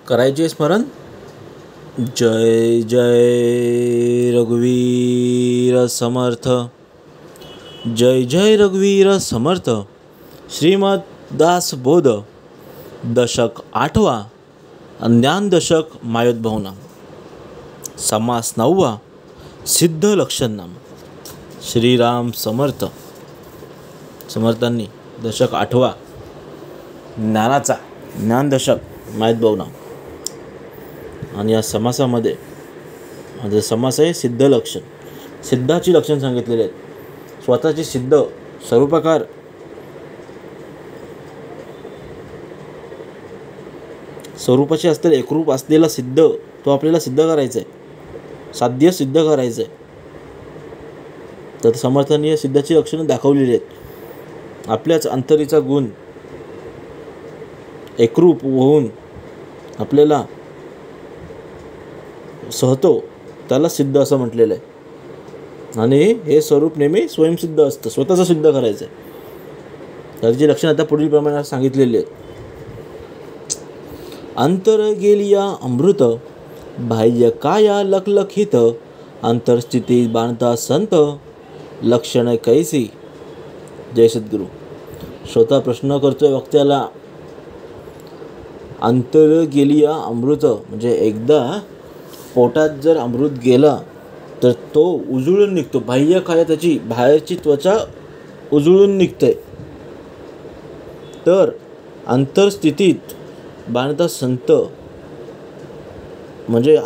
करायचे स्मरण. जय जय रघुवीर समर्थ. जय जय रघुवीर समर्थ. श्रीमद दासबोध दशक 8वा. ज्ञानदशक मायोद्भवनाम. समास 9वा. सिद्ध लक्षणनाम. श्रीराम समर्थ. समर्थांनी दशक 8वा ज्ञानाचा ज्ञानदशक मायोद्भवनाम. आणि या समासामध्ये माझा समास आहे सिद्ध लक्षण. सिद्धाची लक्षण सांगितलेले आहेत. स्वतःची सिद्ध स्वरूपाकार स्वरूपाचे असलेला एकरूप असलेला सिद्ध तो आपल्याला सिद्ध करायचा आहे, साध्य सिद्ध करायचं आहे. तर समर्थनीय सिद्धाची लक्षणं दाखवलेली आहेत. आपल्याच अंतरीचा गुण एकरूप होऊन आपल्याला सहतो त्याला सिद्ध असं म्हटलेलं आहे. आणि हे स्वरूप नेहमी स्वयंसिद्ध असतं, स्वतःचं सिद्ध करायचं आहे. त्याची लक्षणं आता पुढील प्रमाणात सांगितलेली आहेत. अंतर गेलिया अमृत, बाह्य काया लखलखित, अंतरस्थिती बांधता संत, लक्षण कैसी. जय सद्गुरू. स्वतः प्रश्न करतोय वक्त्याला. अंतर गेलिया अमृत म्हणजे एकदा पोटात जर अमृत गेला तर तो उजळून निघतो. बाह्य काया त्याची बाहेरची त्वचा उजळून निघते. तर अंतरस्थितीत बांधता संत म्हणजे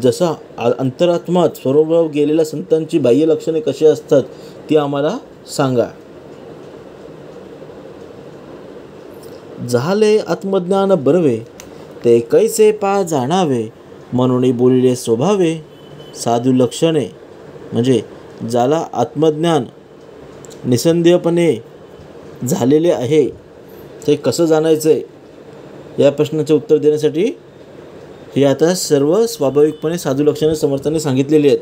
जसा अंतरात्मात स्वरूपात गेलेल्या संतांची बाह्य लक्षणे कशी असतात ती आम्हाला सांगा. झाले आत्मज्ञान बरवे, ते कैसे पा जाणावे, म्हणून बोलिले स्वभावे. साधू लक्षणे म्हणजे ज्याला आत्मज्ञान निसंदेहपणे झालेले आहे ते कसं जाणायचं आहे या प्रश्नाचे उत्तर देण्यासाठी हे आता सर्व स्वाभाविकपणे साधू लक्षणे समर्थांनी सांगितलेली आहेत.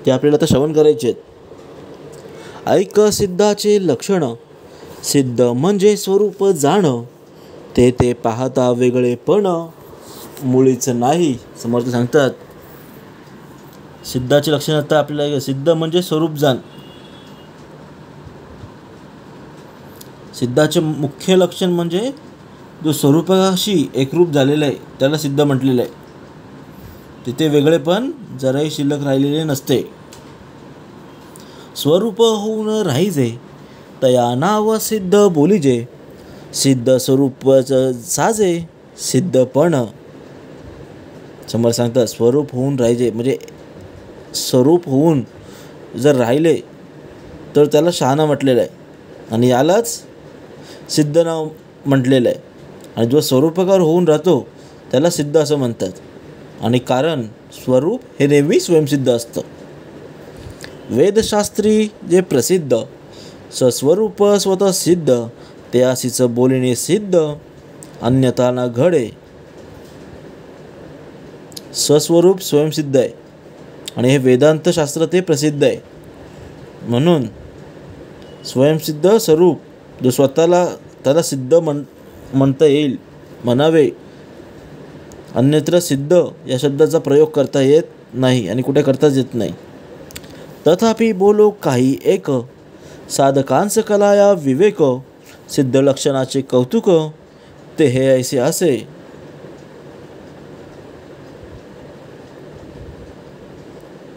ते आपल्याला आता श्रवण करायचे आहेत. ऐक सिद्धाचे लक्षण, सिद्ध म्हणजे स्वरूप जाण, ते ते पाहता वेगळेपण मुळीच नाही. समर्थ सांगतात सिद्धाचे लक्षण आता आपल्याला. सिद्ध म्हणजे स्वरूप जाण. सिद्धाचे मुख्य लक्षण म्हणजे जो स्वरूपाशी एकरूप झालेला आहे त्याला सिद्ध म्हटलेलं आहे. तिथे वेगळेपण जराही शिल्लक राहिलेले नसते. स्वरूप होऊन राहिजे, तया नाव सिद्ध बोलिजे, सिद्ध स्वरूप साजे, सिद्धपण. समर्थ सांगतात स्वरूप होऊन राहिजे म्हणजे स्वरूप होऊन जर राहिले तर त्याला शहाणा म्हटलेलं आहे आणि यालाच सिद्ध नाव म्हटलेलं आहे. आणि जो स्वरूपाकार होऊन राहतो त्याला सिद्ध असं म्हणतात. आणि कारण स्वरूप हे नेहमी स्वयंसिद्ध असतं. वेदशास्त्री जे प्रसिद्ध, सस्वरूप स्वतः सिद्ध, ते अशीच बोलणे सिद्ध, अन्यथा न घडे. स्वस्वरूप स्वयंसिद्ध आहे आणि हे वेदांत शास्त्र ते प्रसिद्ध आहे. म्हणून स्वयंसिद्ध स्वरूप जो स्वतःला त्याला सिद्ध म्हणता येईल म्हणावे. अन्यत्र सिद्ध या शब्दाचा प्रयोग करता येत नाही आणि कुठे करताच येत नाही. तथापि बोलो काही एक, साधकांस कलाया विवेक, सिद्ध लक्षणाचे कौतुक, ते हे ऐसे असे.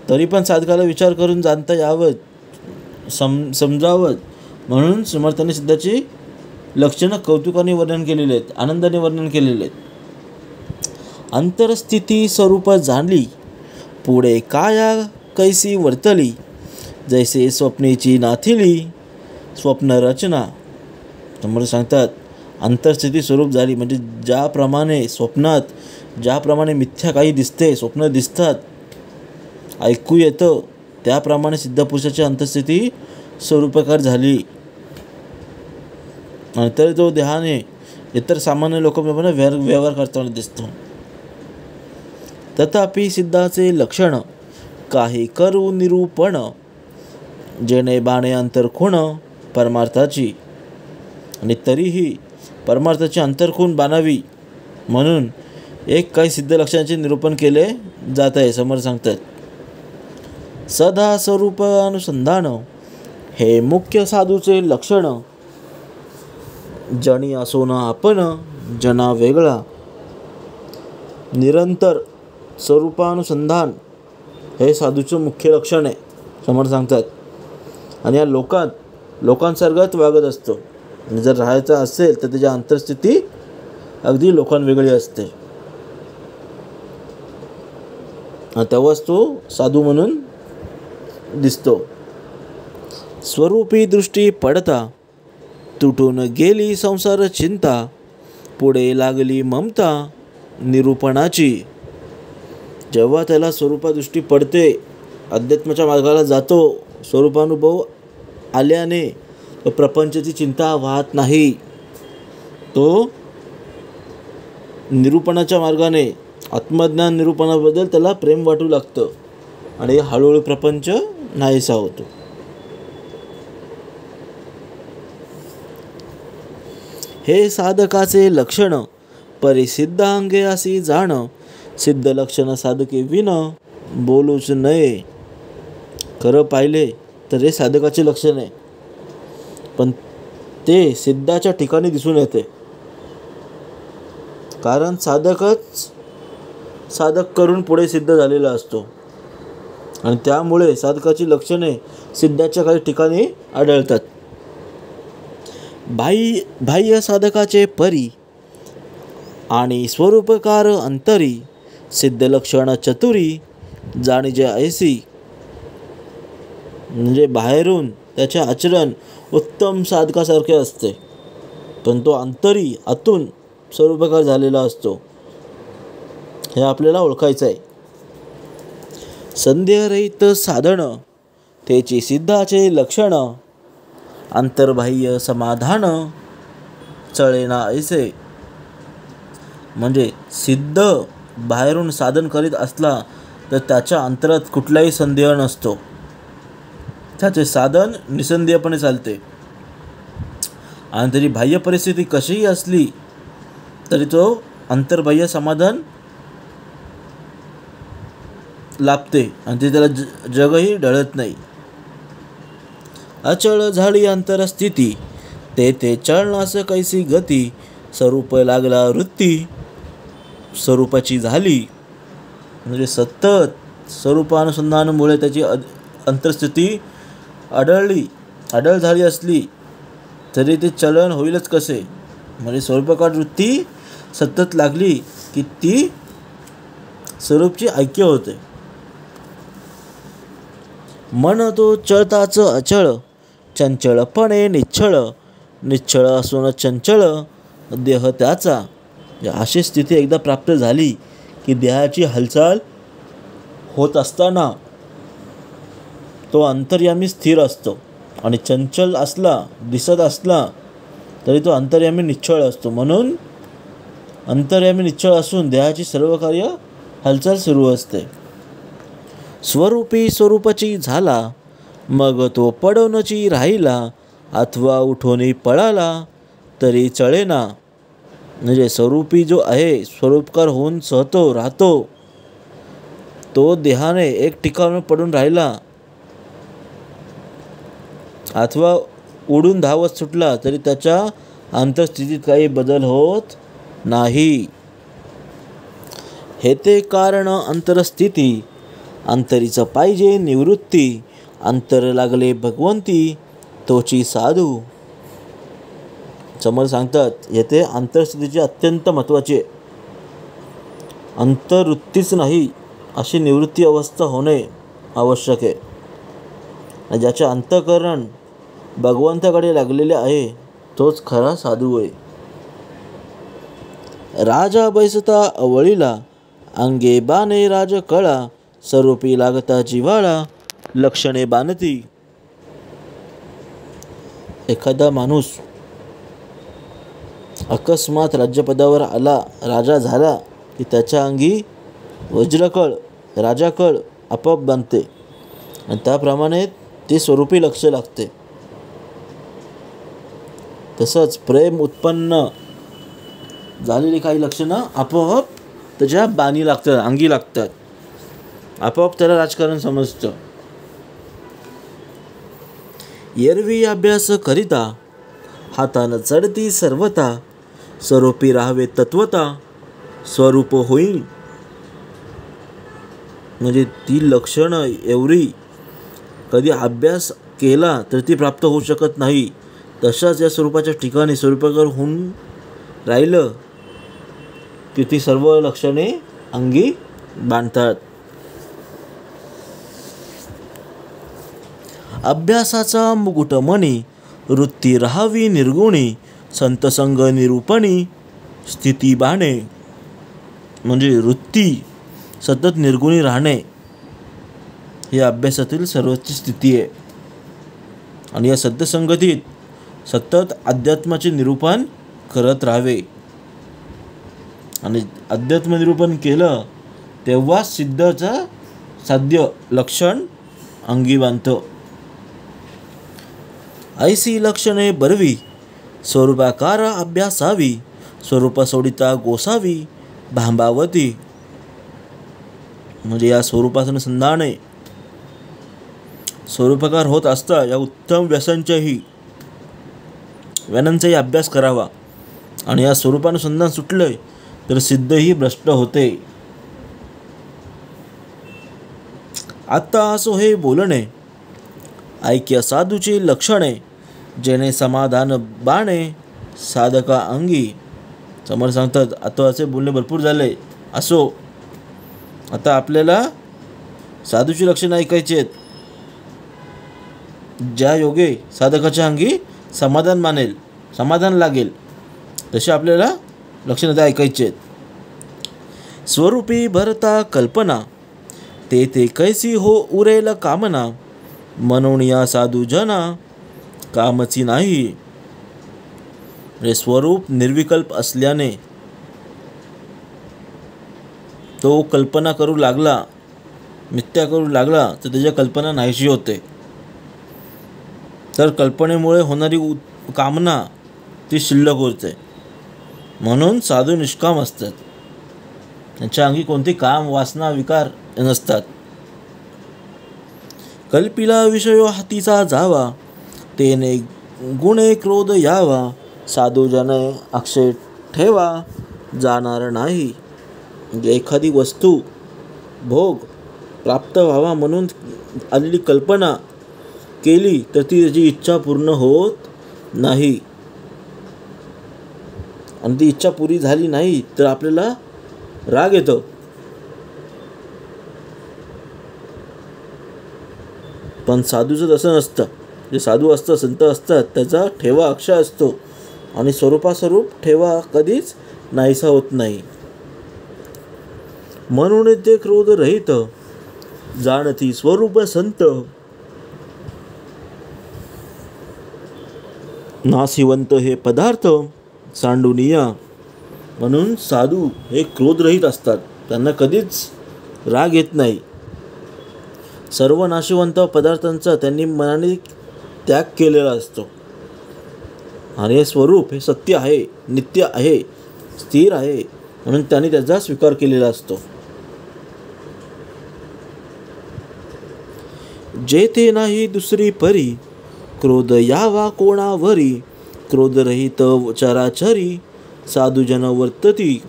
तरी पण साधकाला विचार करून जाणता यावं, समजावं म्हणून समर्थांनी सिद्धाची लक्षणं कौतुकाने वर्णन केलेले आहेत, आनंदाने वर्णन केलेले आहेत. अंतरस्थिती स्वरूप जाणली, पुढे काया कैसी वर्तली, जैसे स्वप्नेची नाथिली, स्वप्न रचना. समर्थ सांगतात अंतरस्थिती स्वरूप झाली म्हणजे ज्याप्रमाणे स्वप्नात ज्याप्रमाणे मिथ्या काही दिसते, स्वप्न दिसतात, ऐकू येतं, त्याप्रमाणे सिद्धपुरुषाची अंतरस्थिती स्वरूपाकार झाली. नंतर जो देहाने इतर सामान्य लोकांप्रमाणे व्यवहार करताना दिसतो. तथापि सिद्धाचे लक्षण काही करू निरूपण, जेणे बाणे अंतरखूण परमार्थाची. आणि तरीही परमार्थाची अंतरखूण बाणावी म्हणून एक काही सिद्ध लक्षणांचे निरूपण केले जात आहे. समोर सांगतात, सदा स्वरूप अनुसंधान हे मुख्य साधूचे लक्षण. जणी असो न आपण जना वेगळा. निरंतर स्वरूपानुसंधान हे साधूचं मुख्य लक्षण आहे. समोर सांगतात, आणि या लोकांसारखाच वागत असतो. आणि जर राहायचं असेल तर त्याची अंतरस्थिती अगदी लोकांवेगळी असते. तेव्हाच तो साधू म्हणून दिसतो. स्वरूपी दृष्टी पडता तुटून गेली संसार चिंता. पुढे लागली ममता निरूपणाची. जेव्हा त्याला स्वरूपादृष्टी पडते, अध्यात्माच्या मार्गाला जातो, स्वरूपानुभव आल्याने तो प्रपंचाची चिंता वाहत नाही. तो निरूपणाच्या मार्गाने आत्मज्ञान निरूपणाबद्दल त्याला प्रेम वाटू लागतं आणि हळूहळू प्रपंच नाहीसा होतो. हे साधकाचे लक्षण परिसिद्धांगे असी जाण. सिद्ध लक्षण साधके विन बोलूच नये. खरं पाहिले तर हे साधकाचे लक्षण आहे, पण ते सिद्धाच्या ठिकाणी दिसून येते. कारण साधक करून पुढे सिद्ध झालेला असतो आणि त्यामुळे साधकाची लक्षणे सिद्धाच्या काही ठिकाणी आढळतात. बाह्य साधकाचे परी आणि स्वरूपकार अंतरी. सिद्ध लक्षण चतुरी जाणीजे ऐसी. म्हणजे बाहेरून त्याचे आचरण उत्तम साधकासारखे असते, पण तो अंतरी आतून स्वरूपकार झालेला असतो. हे आपल्याला ओळखायचं आहे. संदेहरहित साधन त्याची सिद्धाचे लक्षण. अंतर्बाह्य समाधान चळेना ऐसे. म्हणजे सिद्ध बाहेरून साधन करीत असला तर त्याच्या अंतरात कुठलाही संदेह नसतो. त्याचे साधन निसंदेहपणे चालते. आणि तरी बाह्य परिस्थिती कशीही असली तरी तो अंतर्बाह्य समाधान लाभते आणि ते त्याला जगही ढळत नाही. अचळ झाली अंतरस्थिती ते चळणास कैसी गती. स्वरूप लागला वृत्ती स्वरूपाची झाली. म्हणजे सतत स्वरूपानुसंधानामुळे त्याची अंतरस्थिती अडळ झाली असली तरी ते चलन होईलच कसे. म्हणजे स्वरूपकार वृत्ती सतत लागली की ती स्वरूपची ऐक्य होते. मन तो चळताच अचळ चंचळपणे निश्चळ असून चंचळ देह त्याचा. अशी स्थिती एकदा प्राप्त झाली की देहाची हालचाल होत असताना तो अंतर्यामी स्थिर असतो आणि चंचल असला दिसत असला तरी तो अंतर्यामी निश्चळ असतो. म्हणून अंतर्यामी निश्चळ असून देहाची सर्व कार्य हालचाल सुरू असते. स्वरूपी स्वरूपाची झाला मग तो पडवनची राहिला. अथवा उठोनी पळाला तरी चळेना. म्हणजे स्वरूपी जो आहे स्वरूपकार होऊन राहतो तो देहाने एक ठिकाण पडून राहिला अथवा उडून धावत सुटला तरी त्याच्या अंतरस्थितीत काही बदल होत नाही. हे ते कारण अंतरस्थिती. अंतरीचं पाहिजे निवृत्ती. अंतर लागले भगवंती तोची साधू. समोर सांगतात येथे अंतरस्थितीची अत्यंत महत्त्वाची आहे. अंतर्वृत्तीच नाही अशी निवृत्ती अवस्था होणे आवश्यक आहे. ज्याचे अंतःकरण भगवंताकडे लागलेले आहे तोच खरा साधू आहे. राजा बैसता अवळीला अंगे बाणे राज कळा. स्वरूपी लागता जिव्हाळा लक्षणे बाणती. एखादा माणूस अकस्मात राज्यपदावर आला, राजा झाला की त्याच्या अंगी वज्रकळ राजाकळ आपोआप बांधते आणि त्याप्रमाणे ते स्वरूपी लक्ष लागते. तसंच प्रेम उत्पन्न झालेली काही लक्षणं आपोआप त्याच्या बाणी लागतात, अंगी लागतात. आपोआप त्याला राजकारण समजतं. एरवी अभ्यास करिता हातानं चढती सर्वता, स्वरूपी राहावे तत्वता स्वरूप होईल. म्हणजे ती लक्षणं एवढी कधी अभ्यास केला तर ती प्राप्त होऊ शकत नाही. तशाच या स्वरूपाच्या ठिकाणी स्वरूपाकार होऊन राहिलं की ती सर्व लक्षणे अंगी बांधतात. अभ्यासाचा मुकुट मणी वृत्ती राहावी निर्गुणी, संतसंग निरूपणी स्थिती बाणे. म्हणजे वृत्ती सतत निर्गुणी राहणे ही अभ्यासातील सर्वोच्च स्थिती आहे. आणि या सत्यसंगतीत सतत अध्यात्माचे निरूपण करत राहावे. आणि अध्यात्म निरूपण केलं तेव्हा सिद्धचं साध्य लक्षण अंगी बांधतं. ऐसी लक्षणे बरवी स्वरूपाकार अभ्यासावी, स्वरूप सोडिता गोसावी भांबावती. म्हणजे या स्वरूपाचं संधाने स्वरूपाकार होत असता या उत्तम व्यासांचाही अभ्यास करावा. आणि या स्वरूपानुसंधान सुटले तर सिद्धही भ्रष्ट होते. आता असो हे बोलणे ऐक्य साधूची लक्षणे, जेणे समाधान बाणे साधका अंगी. समोर सांगतात आता असे बोलणे भरपूर झाले. असो आता आपल्याला साधूची लक्षणे ऐकायची आहेत, ज्या योगे साधकाच्या अंगी समाधान लागेल तसे आपल्याला लक्षणे ऐकायचे आहेत. स्वरूपी भरता कल्पना, ते कैसी हो उरेल कामना, म्हणून या साधू जना कामची नाही. म्हणजे स्वरूप निर्विकल्प असल्याने तो कल्पना करू लागला, मिथ्या करू लागला तर त्याच्या कल्पना नाहीशी होते. तर कल्पनेमुळे होणारी कामना ती शिल्लक होते. म्हणून साधू निष्काम असतात, त्यांच्या अंगी कोणती काम वासना विकार नसतात. कल्पिला विषयो हातीचा जावा, तेने गुणे क्रोध यावा, साधू जने अक्षय ठेवा जाणार नाही. म्हणजे एखादी वस्तू भोग प्राप्त व्हावा म्हणून आलेली कल्पना केली तर ती त्याची इच्छा पूर्ण होत नाही. आणि ती इच्छा पुरी झाली नाही तर आपल्याला राग येतो. पण साधूचं तसं नसतं. जे साधू असतं, संत असतात, त्याचा ठेवा अक्षय असतो आणि स्वरूपास्वरूप ठेवा कधीच नाहीसा होत नाही. म्हणून ते क्रोध रहित जाणती स्वरूप संत, नाशिवंत हे पदार्थ सांडुनिया. म्हणून साधू हे क्रोधरहित असतात, त्यांना कधीच राग येत नाही. सर्व नाशिवंत पदार्थांचा त्यांनी मनाने त्याग केलेला असतो. आणि हे स्वरूप हे सत्य आहे, नित्य आहे, स्थिर आहे, म्हणून त्यांनी त्याचा स्वीकार केलेला असतो. जेथे नाही दुसरी परी, क्रोध यावा कोणावरी, क्रोधरहित चराचरी साधूजन वर्तती.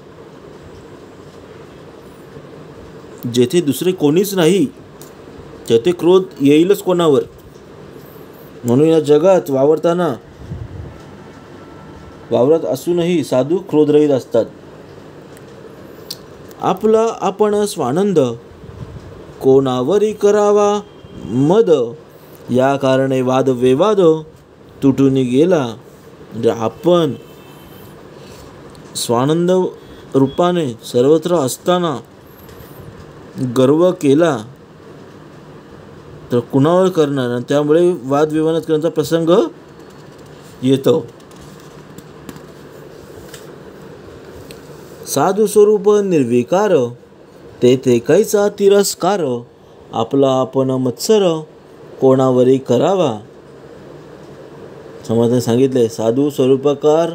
जेथे दुसरे कोणीच नाही तेथे क्रोध येईलच कोणावर. म्हणून या जगात वावरत असूनही साधू क्रोधरहित असतात. आपला आपण स्वानंद कोणावरी करावा मद, या कारणे वाद विवाद तुटून गेला. म्हणजे आपण स्वानंद रूपाने सर्वत्र असताना गर्व केला तर कुणावर करणार, आणि त्यामुळे वादविवाद करण्याचा प्रसंग येतो. साधू स्वरूप निर्विकार, तेथे कैसा तिरस्कार, आपला आपण मत्सर कोणावरी करावा. समाजाने सांगितले साधू स्वरूपाकार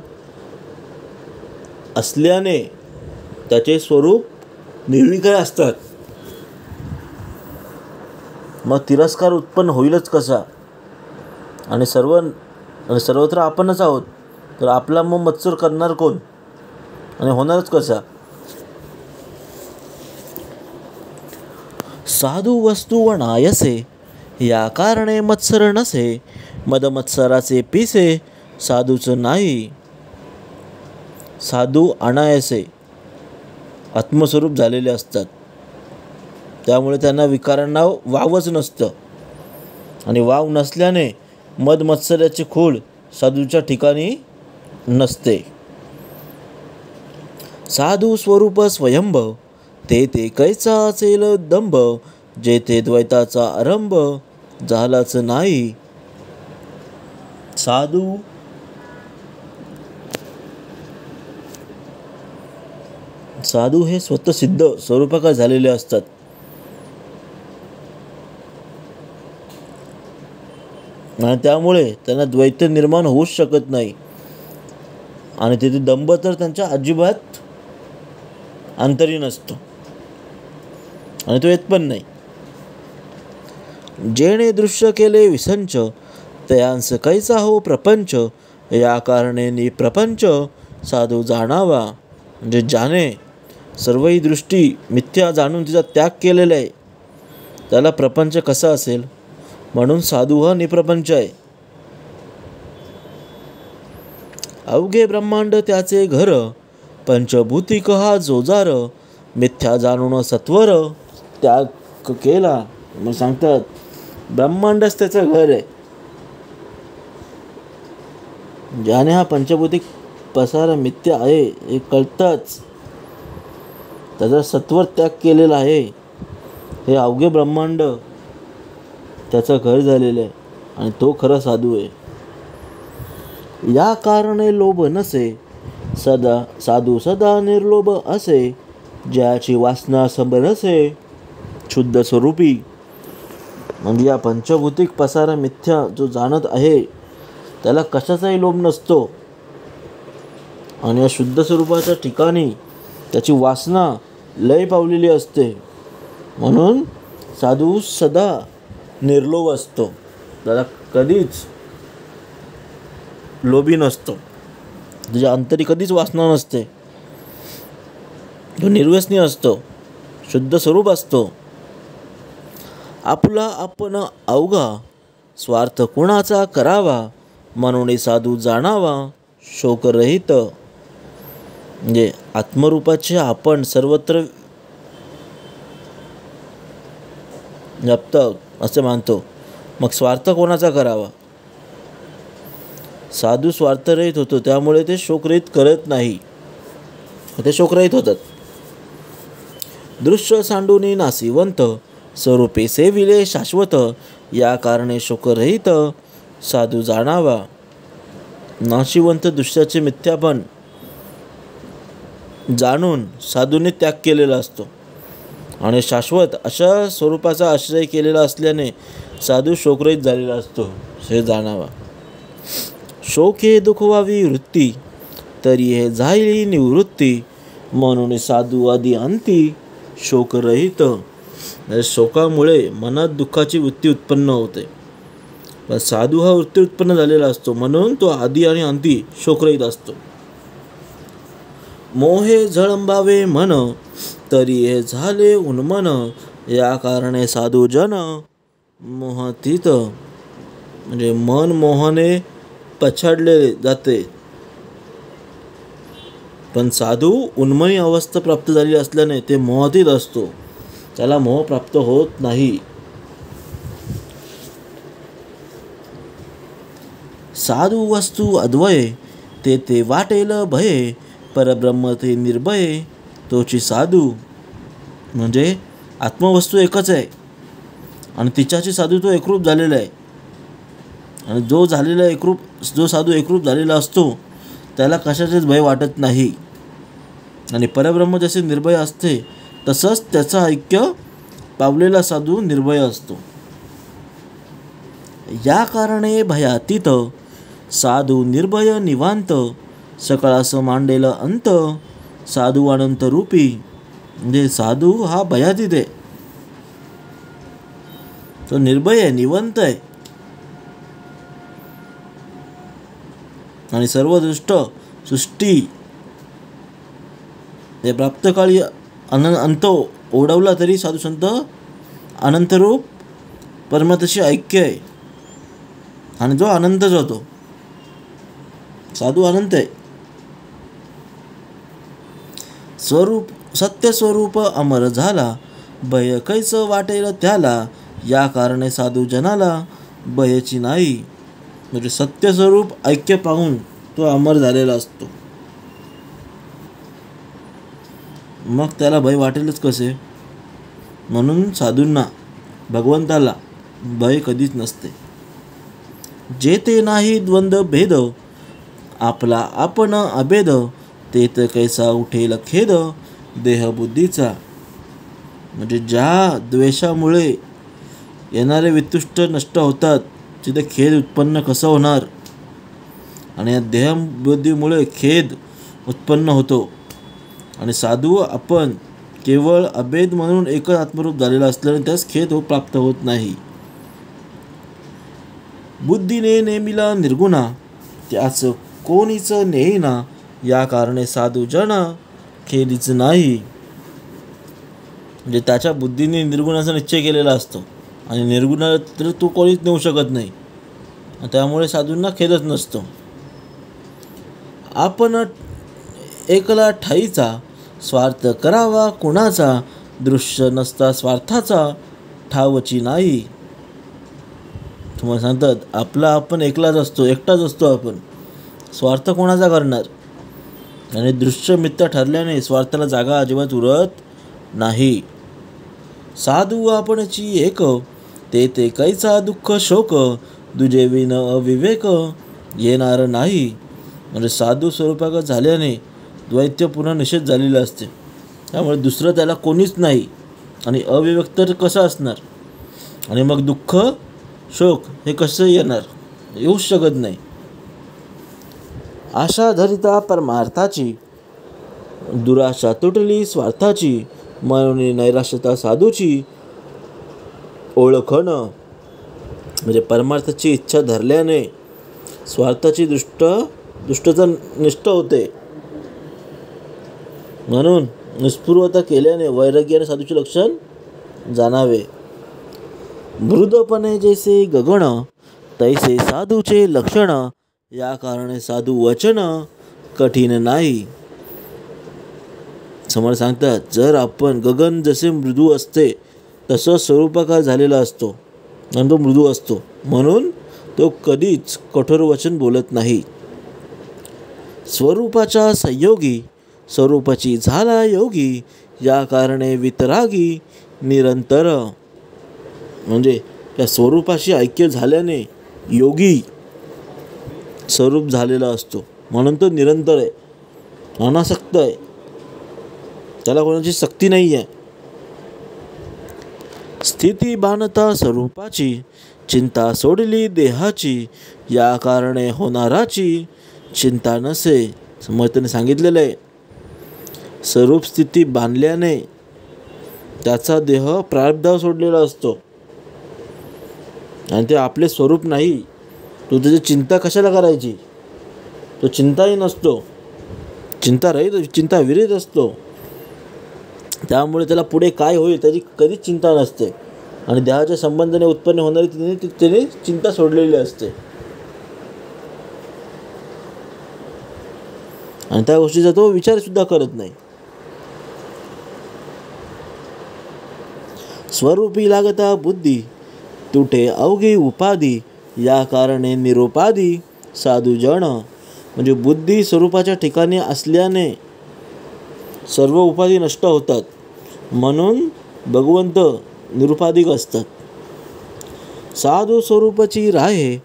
असल्याने त्याचे स्वरूप निर्विकार असतात, मग तिरस्कार उत्पन्न होईलच कसा? आणि सर्वत्र आपणच आहोत, तर आपला मग मत्सर करणार कोण आणि होणारच कसा? साधू वस्तू वनायसे या कारणे मत्सर नसे, मदमत्सराचे पिसे साधूच नाही. साधू अनायसे आत्मस्वरूप झालेले असतात, त्यामुळे त्यांना विकारांना वावच नसतं. आणि वाव नसल्याने मदमत्सराची खूळ साधूच्या ठिकाणी नसते. साधू स्वरूप स्वयंभ ते कैचा असेल दंभ, जेथे द्वैताचा आरंभ झालाच नाही. साधू हे स्वतःसिद्ध स्वरूपाकार झालेले असतात. आणि त्यामुळे त्यांना द्वैत निर्माण होऊच शकत नाही. आणि तिथे दंभ तर त्यांच्या अजिबात अंतरी नसतो आणि तो येत पण नाही. जेणे दृश्य केले विसंच, तयांस कैसा हो प्रपंच, या कारणे निप्रपंच साधू जाणावा. म्हणजे ज्याने सर्व ही दृष्टी मिथ्या जाणून तिचा त्याग केलेला आहे, त्याला प्रपंच कसा असेल? म्हणून साधू हा निप्रपंच आहे. अवघे ब्रह्मांड त्याचे घर, पंचभूतिक हा जोजार, मिथ्या जाणून सत्वर त्याग केला. मग सांगतात ब्रह्मांडच त्याचं घर आहे. ज्याने हा पंचभौतिक पसारा मिथ्या आहे हे कळताच त्याचा सत्वर त्याग केलेला आहे. हे अवघे ब्रह्मांड त्याचं घर झालेलं आहे आणि तो खरा साधू आहे. या कारणे लोभ नसे, साधू सदा निर्लोभ असे, ज्याची वासना समरसे शुद्ध स्वरूपी. म्हणजे या पंचभौतिक पसारा मिथ्या जो जाणत आहे त्याला कशाचाही लोभ नसतो. आणि या शुद्ध स्वरूपाच्या ठिकाणी त्याची वासना लय पावलेली असते. म्हणून साधू सदा निर्लोभ असतो, त्याला कधीच लोभी नसतो, त्याच्या अंतरी कधीच वासना नसते. तो निर्व्यसनी असतो, शुद्ध स्वरूप असतो. आपला आपण अवघा, स्वार्थ कुणाचा करावा, म्हणून साधू जाणावा शोकरहित. म्हणजे आत्मरूपाचे आपण सर्वत्र व्याप्त असे मानतो, मग स्वार्थ कोणाचा करावा? साधू स्वार्थरहित होतो, त्यामुळे ते शोकरहित करत नाही, ते शोकरहित होतात. दृश्य सांडूनी नासिवंत, स्वरूपे सेविले शाश्वत, या कारणे शोकरहित साधू जाणावा. नाशिवंत दृश्याचे मिथ्यापण जाणून साधूने त्याग केलेला असतो आणि शाश्वत अशा स्वरूपाचा आश्रय केलेला असल्याने साधू शोकरहित झालेला असतो, हे जाणावा. शोक हे दुखवावी वृत्ती, तरी हे झाली निवृत्ती, म्हणून साधू आदी अंती शोकरहित. शोकामुळे मनात दुःखाची वृत्ती उत्पन्न होते, पण साधू हा वृत्ती उत्पन्न झालेला असतो, म्हणून तो आदी आणि अंती शोकरहित असतो. मोहे झळंबावे मन, तरी हे झाले उन्मन, या कारणे साधू जन मोहातीत. म्हणजे मन मोहाने पछाडले जाते, पण साधू उन्मनी अवस्था प्राप्त झाली असल्याने ते मोहातीत असतो, त्याला मोह प्राप्त होत नाही. साधू वस्तू अद्वये, ते वाटेल भये, परब्रह्म ते निर्भये तोची साधू. म्हणजे आत्मवस्तू एकच आहे आणि तिच्याशी साधू तो एकरूप झालेला आहे. आणि जो साधू एकरूप झालेला असतो त्याला कशाचेच भय वाटत नाही. आणि परब्रह्म जसे निर्भय असते तसंच त्याचं ऐक्य पावलेला साधू निर्भय असतो. या कारणे भयातीत, साधू निर्भय निवांत, सकळास मांडेल अंत, साधू अनंत रूपी. म्हणजे साधू हा भयातीत आहे, तो निर्भय आहे, निवंत आहे आणि सर्व दुष्ट सृष्टी ते प्राप्तकाळी अंत ओढवला तरी साधू संत अनंतरूप परमात्म्याशी ऐक्य आहे आणि जो अनंतच होतो. साधू अनंत आहे. स्वरूप सत्य स्वरूप अमर झाला, भय कैस वाटेल त्याला, या कारणे साधू जनाला भयची नाही. म्हणजे सत्य स्वरूप ऐक्य पाहून तो अमर झालेला असतो, मग त्याला भय वाटेलच कसे. म्हणून साधूंना भगवंताला भय कधीच नसते. जेथे नाही द्वंद्व भेद, आपला आपण अभेद, तेथ कैसा उठेल खेद देहबुद्धीचा. म्हणजे ज्या द्वेषामुळे येणारे वितुष्ट नष्ट होतात तिथे खेद उत्पन्न कसं होणार, आणि या देहबुद्धीमुळे खेद उत्पन्न होतो. आणि साधू आपण केवळ अभेद म्हणून एकच आत्मरूप झालेला असल्याने त्यास खेद प्राप्त होत नाही. बुद्धीने नेमिला निर्गुणा, त्याच कोणीच नेईना, या कारणे साधू जन खेदीच नाही. म्हणजे त्याच्या बुद्धीने निर्गुणाचा निश्चय केलेला असतो आणि निर्गुण तर तू कोणीच नेऊ शकत नाही, त्यामुळे साधूंना खेदच नसतो. आपण एकला ठाईचा, स्वार्थ करावा कुणाचा, दृश्य नसता स्वार्थाचा, ठावची नाही. तुम्हाला सांगतात आपला आपण एकलाच असतो, एकटाच असतो आपण, स्वार्थ कोणाचा करणार. आणि दृश्य मिथ्या ठरल्याने स्वार्थाला जागा अजिबात उरत नाही. साधू आपणची एक, ते कैचा दुःख शोक, दुजे विन अविवेक येणार नाही. म्हणजे साधू स्वरूपागत झाल्याने द्वैत्य पुन्हा निषेध झालेले असते, त्यामुळे दुसरं त्याला कोणीच नाही आणि अविवेक तर कसं असणार. आणि मग दुःख शोक हे कसं येणार, येऊच शकत नाही. आशा धरिता परमार्थाची, दुराशा तुटली स्वार्थाची, म्हणून नैराश्यता साधूची ओळखणं. म्हणजे परमार्थाची इच्छा धरल्याने स्वार्थाची दुष्टता नष्ट होते. म्हणून निस्पृहता केल्याने वैराग्याने साधूचे लक्षण जाणावे. मृदपणे जैसे गगन, तैसे साधूचे लक्षण, या कारणे साधू वचन कठीण नाही. समोर सांगतात जर आपण गगन जसे मृदू असते तसं स्वरूपाकार झालेला असतो आणि तो मृदू असतो, म्हणून तो कधीच कठोर वचन बोलत नाही. स्वरूपाच्या संयोगी, स्वरूपाची झाला योगी, या कारणे वितरागी निरंतर. म्हणजे त्या स्वरूपाशी ऐक्य झाल्याने योगी स्वरूप झालेला असतो, म्हणून तो निरंतर आहे, अनासक्त आहे, त्याला कोणाची सक्ती नाही आहे. स्थिती भानता स्वरूपाची, चिंता सोडली देहाची, या कारणे होणाराची चिंता नसे. समर्थाने सांगितलेलं आहे स्वरूप स्थिती बांधल्याने त्याचा देह प्रारब्धावर सोडलेला असतो आणि ते आपले स्वरूप नाही. तो त्याची चिंता कशाला करायची, तो चिंताही नसतो, चिंता रहित चिंता विरहित असतो, त्यामुळे त्याला पुढे काय होईल त्याची कधीच चिंता नसते आणि देहाच्या संबंधाने उत्पन्न होणारी त्याने चिंता सोडलेली असते आणि त्या गोष्टीचा तो विचार सुद्धा करत नाही. स्वरूपी लागता बुद्धी, तुटे अवघी उपाधी, या कारणे निरुपाधी साधू जन. म्हणजे बुद्धी स्वरूपाच्या ठिकाणी असल्याने सर्व उपाधी नष्ट होतात, म्हणून भगवंत निरुपाधिक असतात. साधू स्वरूपाची राहे,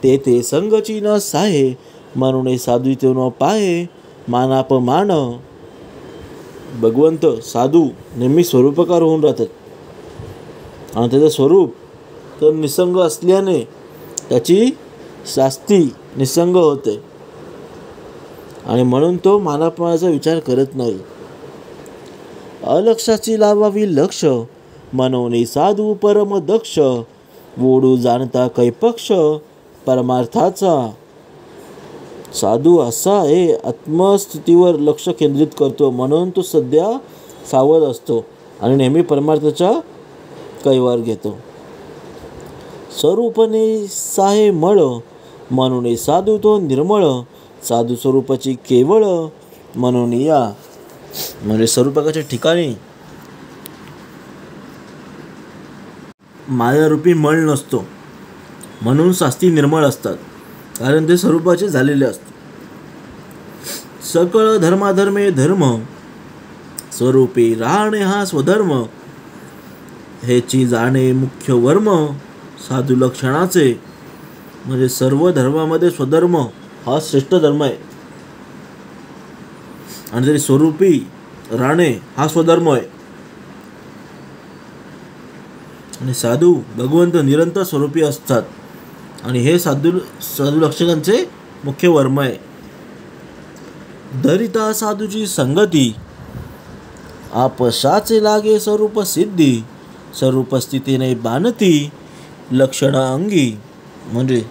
ते संगची न साहे, म्हणून साधू न पाहे मानापमान. भगवंत साधू नेहमी स्वरूपकार होऊन राहतात आणि त्याचं स्वरूप तर निसंग असल्याने त्याची शास्ती निसंग होते आणि म्हणून तो मानापमानाचा विचार करत नाही. अलक्षाची लावावी लक्ष, मनोनी साधू परम दक्ष, वोडू जाणता कैपक्ष परमार्थाचा. साधू असा आहे आत्मस्थितीवर लक्ष केंद्रित करतो, म्हणून तो सध्या सावध असतो आणि नेहमी परमार्थाचा कैवार घेतो. स्वरूपने साहे मळ, म्हणून साधू तो निर्मळ, साधू स्वरूपाची केवळ म्हणून या. म्हणजे स्वरूपाच्या ठिकाणी मायारूपी मळ नसतो, म्हणून शास्त्री निर्मळ असतात, कारण ते स्वरूपाचे झालेले असतात. सकळ धर्माधर्मे धर्म, स्वरूपी राहणे हा स्वधर्म, हेची जाणे मुख्य वर्म साधू लक्षणाचे. म्हणजे सर्व धर्मामध्ये स्वधर्म हा श्रेष्ठ धर्म आहे, आणि जरी स्वरूपी राहणे हा स्वधर्म आहे. आणि साधू भगवंत निरंतर स्वरूपी असतात, आणि हे साधू लक्षणांचे मुख्य वर्म आहे. धरिता साधूची संगती, आपशाचे लागे स्वरूप सिद्धी, स्वरूप स्थितीने बाणती लक्षण अंगी. म्हणजे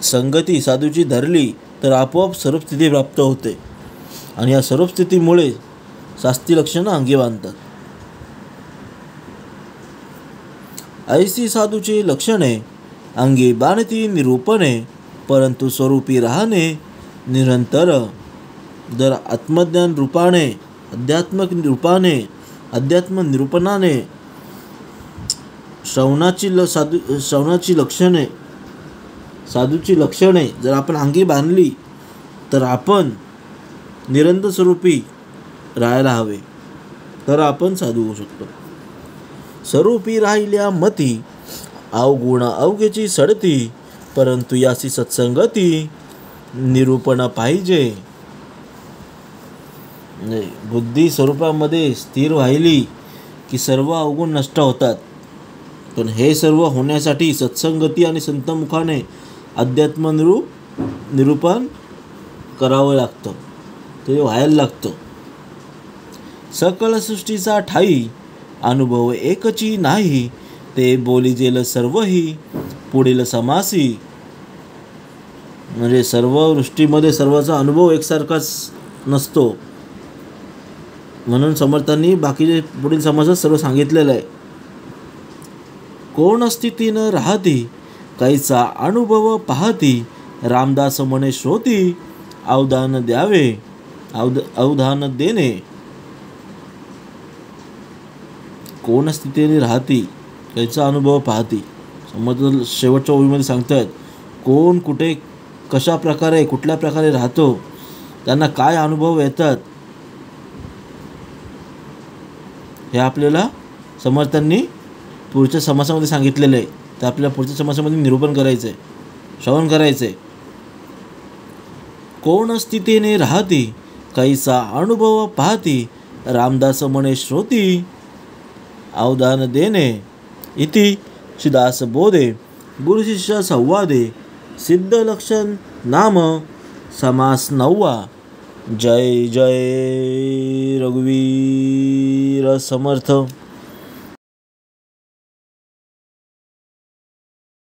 संगती साधूची धरली तर आपोआप स्वरूपस्थिती प्राप्त होते, आणि या स्वरूपस्थितीमुळे शास्त्री लक्षणं अंगी बांधतात. ऐसी साधूची लक्षणे अंगी बाणती निरूपणे, परंतु स्वरूपी राहणे निरंतर. जर आत्मज्ञान रूपाने, अध्यात्मक रूपाने, अध्यात्म निरूपणाने श्रवणाची लक्षणे, साधूची लक्षणे जर आपण अंगी बांधली तर आपण निरंतर स्वरूपी राहायला हवे, तर आपण साधू होऊ शकतो. स्वरूपी राहिल्या मती, अवगुण अवघेची सडती, परंतु यासी सत्संगती निरूपण पाहिजे. बुद्धी स्वरूपामध्ये स्थिर व्हायली की सर्व अवगुण नष्ट होतात, पण हे सर्व होण्यासाठी सत्संगती आणि संतमुखाने अध्यात्म निरूपण करावं लागतं, ते व्हायला लागतं. सकळ सृष्टीचा ठाई, अनुभव एकची नाही, ते बोलिजेल सर्वही पुढील समासी. म्हणजे सर्व सृष्टीमध्ये सर्वाचा अनुभव एकसारखाच नसतो, म्हणून समर्थांनी बाकीचे पुढील समासात सर्व सांगितलेलं आहे. कोण स्थितीनं राहती, काहीचा अनुभव पाहती, रामदास म्हणे श्रोती अवधान द्यावे, अवधान देणे. कोण स्थितीने राहती, काहीचा अनुभव पाहती. समर्थ शेवटच्या ओळीमध्ये सांगतात कोण कुठे कशा प्रकारे कुठल्या प्रकारे राहतो, त्यांना काय अनुभव येतात, हे आपल्याला समर्थांनी पुढच्या समासामध्ये सांगितलेलं आहे. ते आपल्याला पुढच्या समासामध्ये निरूपण करायचं आहे, श्रवण करायचं आहे. कोण स्थितीने राहती, काहीचा अनुभव पाहती, रामदास म्हणे श्रोती अवधान देणे. इति श्रीदास बोधे गुरुशिष्य संवादे सिद्ध लक्षण नाम समास 9. जय जय रघुवीर समर्थ.